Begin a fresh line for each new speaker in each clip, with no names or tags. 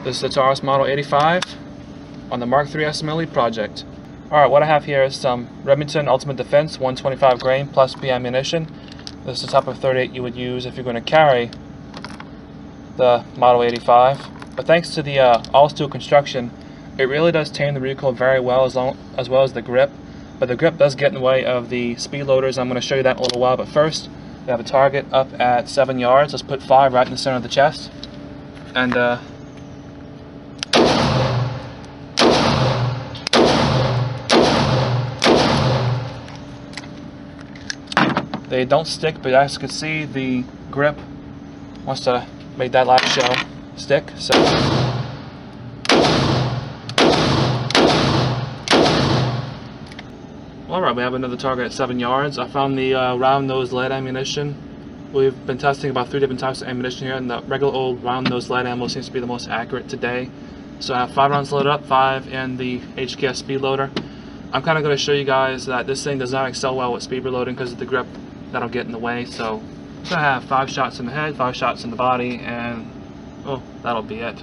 This is the Taurus Model 85 on the Mark III SMLE project. Alright, what I have here is some Remington Ultimate Defense 125 grain plus B ammunition. This is the type of 38 you would use if you're going to carry the Model 85. But thanks to the all-steel construction, it really does tame the recoil very well, as well as the grip. But the grip does get in the way of the speed loaders. I'm going to show you that in a little while. But first, we have a target up at 7 yards. Let's put 5 right in the center of the chest. And they don't stick, but as you can see, the grip wants to make that last shell stick. So alright, we have another target at 7 yards. I found the round-nosed lead ammunition. We've been testing about 3 different types of ammunition here, and the regular old round-nosed lead ammo seems to be the most accurate today. So I have 5 rounds loaded up, 5 in the HKS speed loader. I'm kind of going to show you guys that this thing does not excel well with speed reloading because of the grip that'll get in the way. So I'm going to have 5 shots in the head, 5 shots in the body, and oh, that'll be it.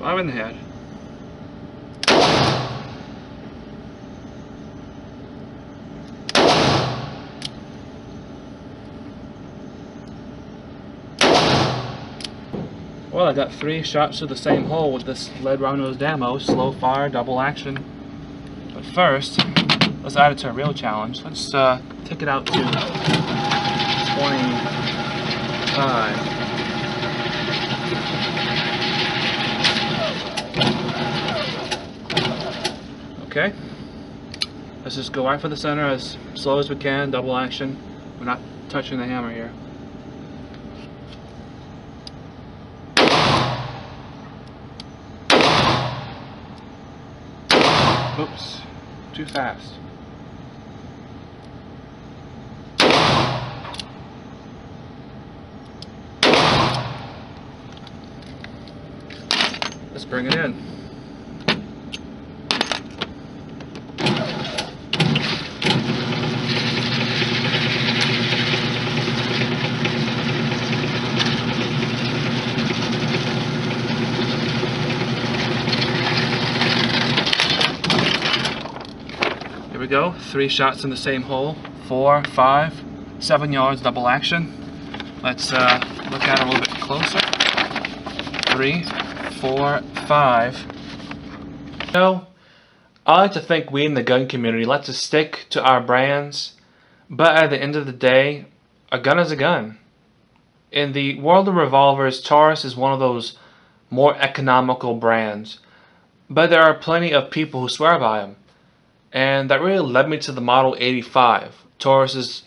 I'm in the head. Well, I got 3 shots to the same hole with this lead round-nosed ammo, slow fire, double action. But first, let's add it to a real challenge. Let's take it out to 25. Okay, let's just go right for the center as slow as we can, double action. We're not touching the hammer here. Oops, too fast. Let's bring it in. Here we go, 3 shots in the same hole, 4, 5, 7 yards double action. Let's look at it a little bit closer. 3, 4, 5. You know, I like to think we in the gun community like to stick to our brands, but at the end of the day, a gun is a gun. In the world of revolvers, Taurus is one of those more economical brands, but there are plenty of people who swear by them. And that really led me to the Model 85, Taurus's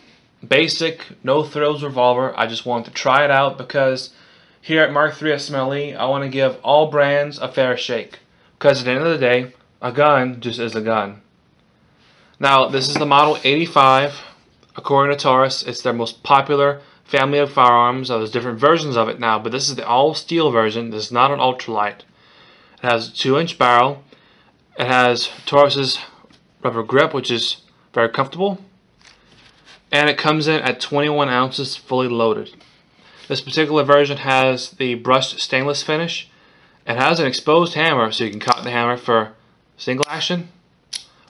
basic, no-thrills revolver. I just wanted to try it out because here at Mark III SMLE, I want to give all brands a fair shake. Because at the end of the day, a gun just is a gun. Now, this is the Model 85. According to Taurus, it's their most popular family of firearms. There's different versions of it now, but this is the all-steel version. This is not an ultralight. It has a 2-inch barrel. It has Taurus's rubber grip, which is very comfortable, and it comes in at 21 ounces fully loaded. This particular version has the brushed stainless finish. It has an exposed hammer, so you can cock the hammer for single action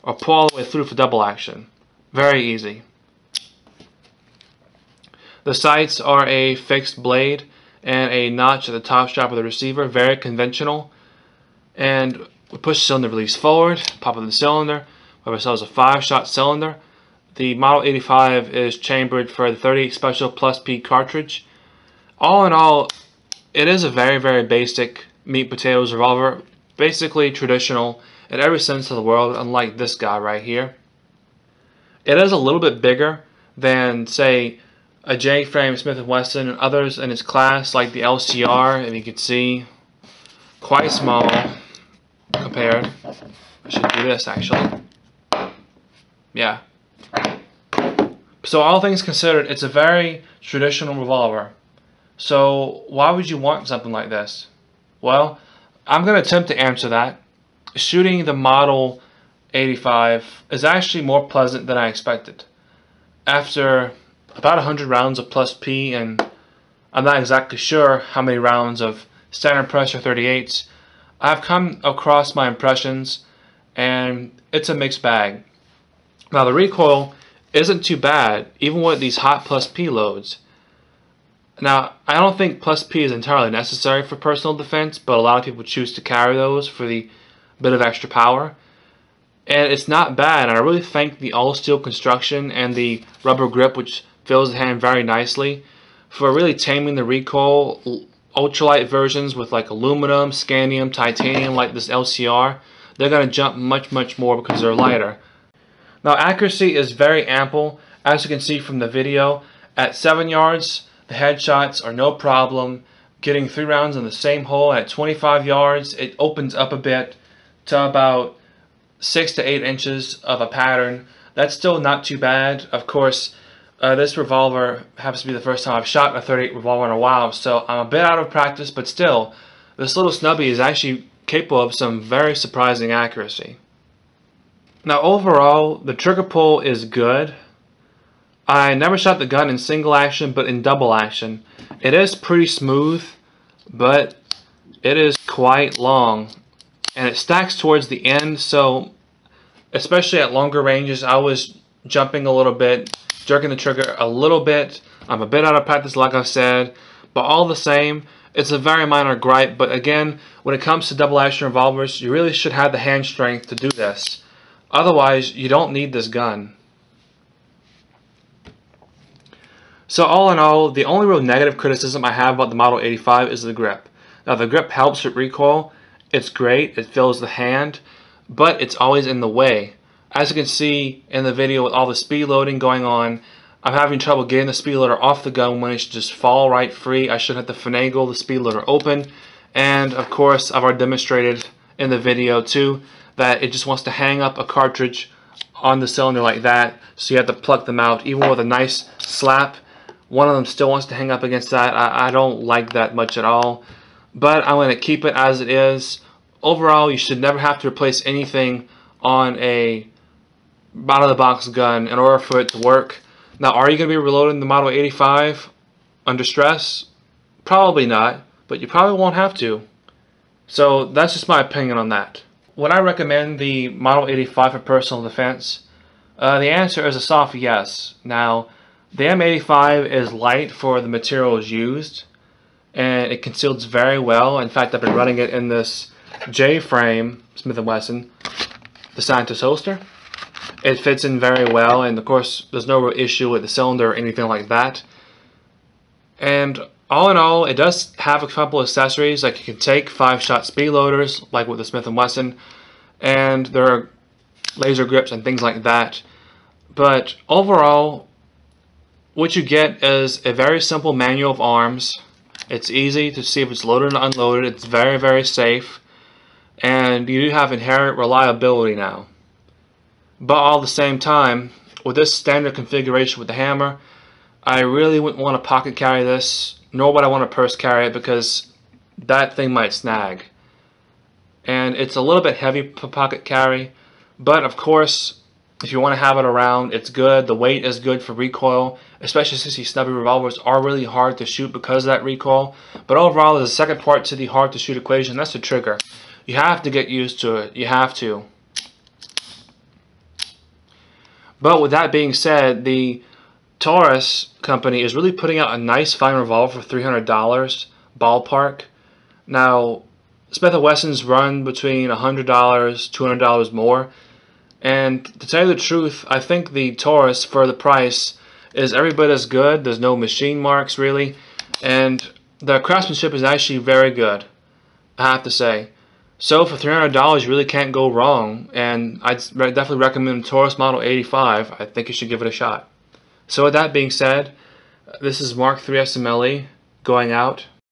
or pull all the way through for double action. Very easy. The sights are a fixed blade and a notch at the top strap of the receiver, very conventional. And we push the cylinder release forward, pop in the cylinder. We have ourselves a 5-shot cylinder. The Model 85 is chambered for the 38 Special Plus P cartridge. All in all, it is a very, very basic meat potatoes revolver. Basically traditional in every sense of the word, unlike this guy right here. It is a little bit bigger than, say, a J-frame Smith & Wesson and others in its class, like the LCR, if you can see. Quite small compared. I should do this, actually. Yeah. So all things considered, it's a very traditional revolver. So why would you want something like this? Well, I'm going to attempt to answer that. Shooting the Model 85 is actually more pleasant than I expected. After about 100 rounds of plus P, and I'm not exactly sure how many rounds of standard pressure 38s, I've come across my impressions, and it's a mixed bag. Now the recoil isn't too bad, even with these hot plus P loads. Now, I don't think plus P is entirely necessary for personal defense, but a lot of people choose to carry those for the bit of extra power. And it's not bad, and I really thank the all-steel construction and the rubber grip, which fills the hand very nicely, for really taming the recoil. Ultralight versions with like aluminum, scandium, titanium, like this LCR, they're going to jump much more because they're lighter. Now accuracy is very ample, as you can see from the video. At 7 yards, the headshots are no problem. Getting 3 rounds in the same hole. At 25 yards, it opens up a bit to about 6 to 8 inches of a pattern. That's still not too bad. Of course, this revolver happens to be the first time I've shot a 38 revolver in a while, so I'm a bit out of practice, but still, this little Snubbie is actually capable of some very surprising accuracy. Now overall, the trigger pull is good. I never shot the gun in single action, but in double action. It is pretty smooth, but it is quite long. And it stacks towards the end, so especially at longer ranges, I was jumping a little bit, jerking the trigger a little bit. I'm a bit out of practice, like I've said, but all the same, it's a very minor gripe. But again, when it comes to double action revolvers, you really should have the hand strength to do this. Otherwise, you don't need this gun. So all in all, the only real negative criticism I have about the Model 85 is the grip. Now the grip helps with recoil. It's great, it fills the hand, but it's always in the way. As you can see in the video with all the speed loading going on, I'm having trouble getting the speed loader off the gun when it should just fall right free. I should have to finagle the speed loader open. And of course, I've already demonstrated in the video too that it just wants to hang up a cartridge on the cylinder like that, so you have to pluck them out. Even with a nice slap, one of them still wants to hang up against that. I don't like that much at all, but I'm going to keep it as it is. Overall, you should never have to replace anything on a out-of-the-box gun in order for it to work. Now, are you going to be reloading the Model 85 under stress? Probably not, but you probably won't have to. So that's just my opinion on that. Would I recommend the Model 85 for personal defense? The answer is a soft yes. Now, the M85 is light for the materials used, and it conceals very well. In fact, I've been running it in this J-frame Smith & Wesson, the Santos holster. It fits in very well, and of course, there's no real issue with the cylinder or anything like that. And all in all, it does have a couple of accessories, like you can take 5-shot speed loaders, like with the Smith & Wesson, and there are laser grips and things like that. But overall, what you get is a very simple manual of arms. It's easy to see if it's loaded or unloaded. It's very safe, and you do have inherent reliability now. But all at the same time, with this standard configuration with the hammer, I really wouldn't want to pocket carry this, nor would I want to purse carry it, because that thing might snag. And it's a little bit heavy for pocket carry, but of course, if you want to have it around, it's good. The weight is good for recoil, especially since these Snubbie revolvers are really hard to shoot because of that recoil. But overall, there's a second part to the hard to shoot equation. That's the trigger. You have to get used to it. You have to. But with that being said, the Taurus company is really putting out a nice fine revolver for $300 ballpark. Now, Smith & Wesson's run between $100, $200 more. And to tell you the truth, I think the Taurus for the price is every bit as good. There's no machine marks really, and the craftsmanship is actually very good, I have to say. So for $300, you really can't go wrong, and I'd definitely recommend Taurus Model 85. I think you should give it a shot. So with that being said, this is Mark III SMLE going out.